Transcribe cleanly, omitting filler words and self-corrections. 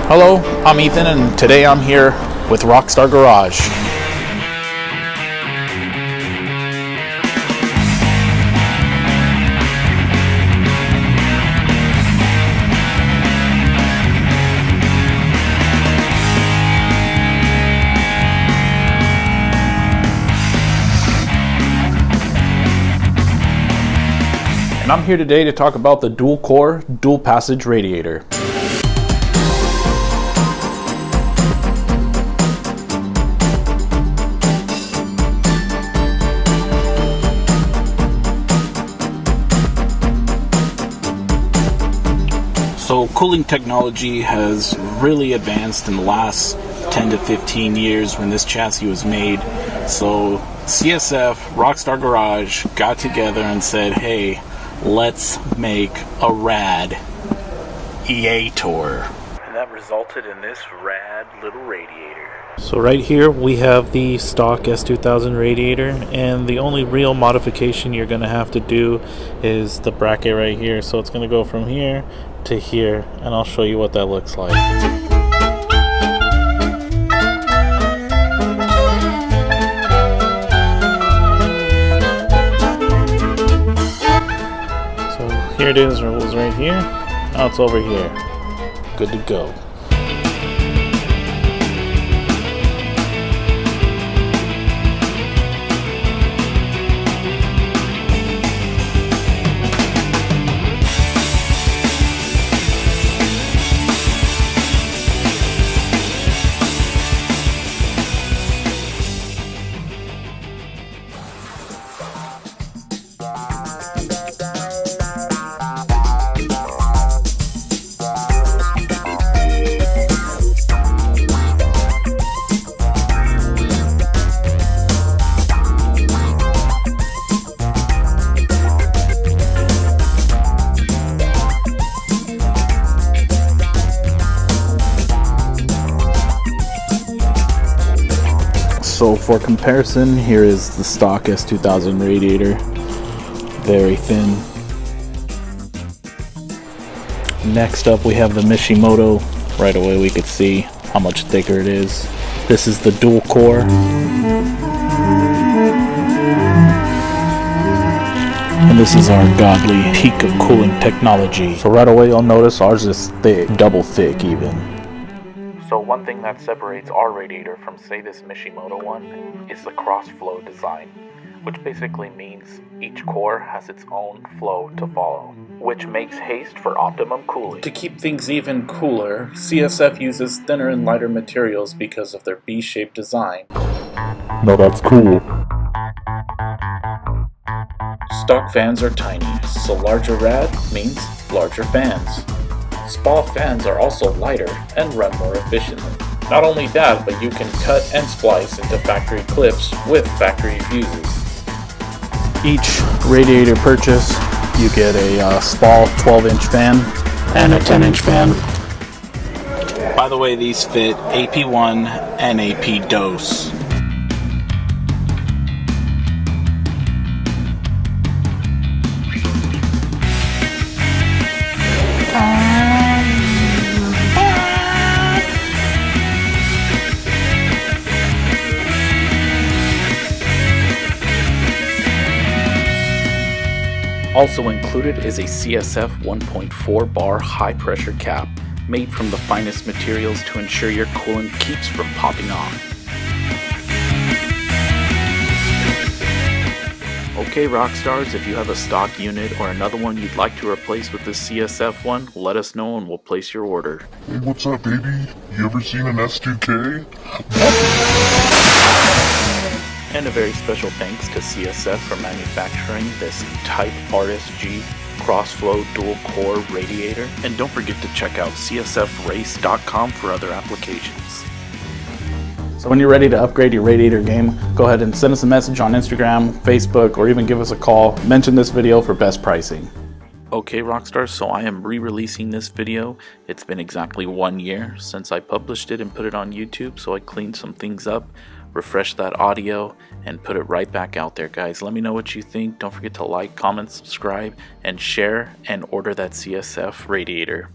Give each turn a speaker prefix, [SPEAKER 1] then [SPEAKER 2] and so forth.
[SPEAKER 1] Hello, I'm Ethan, and today I'm here with Rockstar Garage. And I'm here today to talk about the dual core, dual passage radiator. So cooling technology has really advanced in the last 10 to 15 years when this chassis was made. So CSF, Rockstar Garage got together and said, hey, let's make a Radiator. And that resulted in this rad little radiator.
[SPEAKER 2] So right here we have the stock S2000 radiator, and the only real modification you're going to have to do is the bracket right here. So it's going to go from here to here, and I'll show you what that looks like. Here it is, it was right here, now it's over here. Good to go.
[SPEAKER 1] So for comparison, here is the stock S2000 radiator. Very thin. Next up we have the Mishimoto. Right away we could see how much thicker it is. This is the dual core. And this is our godly peak of cooling technology. So right away you'll notice ours is thick, double thick even. So one thing that separates our radiator from, say, this Mishimoto one is the cross-flow design, which basically means each core has its own flow to follow, which makes haste for optimum cooling.
[SPEAKER 2] To keep things even cooler, CSF uses thinner and lighter materials because of their B-shaped design.
[SPEAKER 1] No, that's cool.
[SPEAKER 2] Stock fans are tiny, so larger rad means larger fans. Spa fans are also lighter and run more efficiently. Not only that, but you can cut and splice into factory clips with factory fuses.
[SPEAKER 1] Each radiator purchase, you get a Spa 12-inch fan and a 10-inch fan. By the way, these fit AP1 and AP dose. Also included is a CSF 1.4 bar high pressure cap made from the finest materials to ensure your coolant keeps from popping off. Okay, Rockstars, if you have a stock unit or another one you'd like to replace with this CSF one, let us know and we'll place your order.
[SPEAKER 3] Hey, what's up, baby? You ever seen an S2K?
[SPEAKER 1] And a very special thanks to CSF for manufacturing this Type RSG cross-flow dual-core radiator. And don't forget to check out csfrace.com for other applications. So when you're ready to upgrade your radiator game, go ahead and send us a message on Instagram, Facebook, or even give us a call. Mention this video for best pricing. Okay, Rockstars, so I am re-releasing this video. It's been exactly 1 year since I published it and put it on YouTube, so I cleaned some things up, refreshed that audio, and put it right back out there, guys. Let me know what you think. Don't forget to like, comment, subscribe, and share, and order that CSF radiator.